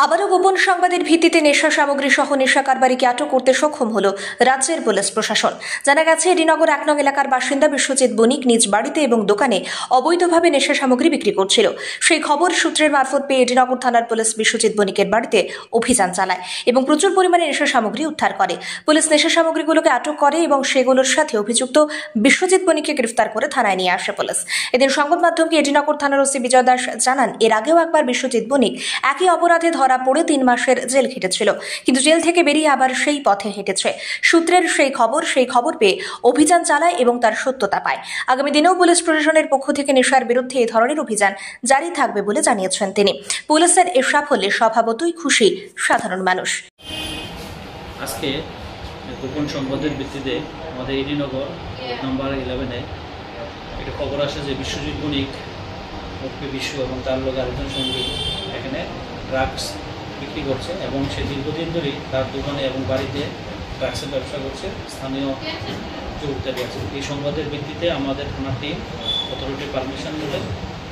আবারও গোপন সংবাদের ভিত্তিতে নেশা সামগ্রী সহ নেশা কারবারিকে আটক করতে সক্ষম হল রাজ্যের পুলিশ প্রশাসন। জানা গেছে, এডিনগর ১ নং এলাকার বাসিন্দা বিশ্বজিৎ বণিক নিজ বাড়িতে এবং দোকানে অবৈধভাবে নেশা সামগ্রী বিক্রি করছিল। সেই খবর সূত্রের মারফত পেয়ে এডিনগর থানার পুলিশ বিশ্বজিৎ বণিকের বাড়িতে অভিযান চালায় এবং প্রচুর পরিমাণে নেশা সামগ্রী উদ্ধার করে। পুলিশ নেশা সামগ্রীগুলোকে আটক করে এবং সেগুলোর সাথে অভিযুক্ত বিশ্বজিৎ বণিককে গ্রেফতার করে থানায় নিয়ে আসে পুলিশ। এদিন সংবাদ মাধ্যমকে এডিনগর থানার ওসি বিজয় দাস জানান, এর আগেও একবার বিশ্বজিৎ বণিক একই অপরাধে ধরা পড়ে ৩ মাসের জেল খেটেছিল, কিন্তু জেল থেকে বেরিয়ে আবার সেই পথে হেঁটেছে। সূত্রের সেই খবর পেয়ে অভিযান চালায় এবং তার সত্যতা পায়। আগামী দিনেও পুলিশ প্রশাসনের পক্ষ থেকে নেশার বিরুদ্ধে এই ধরনের অভিযান জারি থাকবে বলে জানিয়েছেন তিনি। পুলিশের এই সাফল্যে স্বভাবতই খুশি সাধারণ মানুষ। আজকে গোপন সংবাদের ভিত্তিতে আমাদের এডিনগর নাম্বার 11-এ একটা খবর আসে যে বিশ্বজিৎ বণিক বিশ্ব এবং তার লোক আরেকজন সঙ্গী এখানে ড্রাগস বিক্রি করছে এবং সে দীর্ঘদিন ধরেই তার দোকানে এবং বাড়িতে ড্রাগসের ব্যবসা করছে। স্থানীয় যুবকদের কাছে এই সংবাদের ভিত্তিতে আমাদের থানার টিম অথরিটির পারমিশন নিলে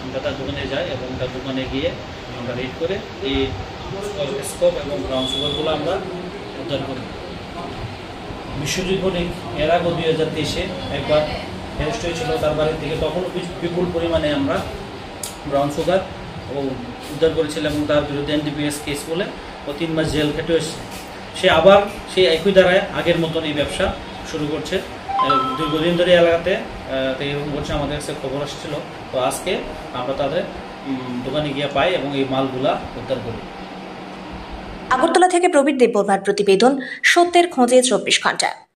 আমরা তার দোকানে যাই এবং তার দোকানে গিয়ে আমরা রেড করে এই স্কোপ এবং ব্রাউন সুগারগুলো আমরা উদ্ধার করি। বিশ্বজিৎ বণিক এর আগে 2023-এ একবার অ্যারেস্ট হয়েছিল তার বাড়ির থেকে, তখন বিপুল পরিমাণে আমরা ব্রাউন সুগার উদ্ধার করেছিলাম এবং তার বিরুদ্ধে NDPS কেস বলে ও 3 মাস জেল খেটে এসেছে। সে আবার সেই একই ধারায় আগের মতন এই ব্যবসা শুরু করছে। দীর্ঘদিন ধরে এলাকাতে এরকম করছে, আমাদের কাছে খবর আসছিল। তো আজকে আমরা তাদের দোকানে গিয়ে পাই এবং এই মালগুলা উদ্ধার করি। আগরতলা থেকে প্রবীর দেববর্মার প্রতিবেদন, সত্যের খোঁজে 24 ঘন্টা।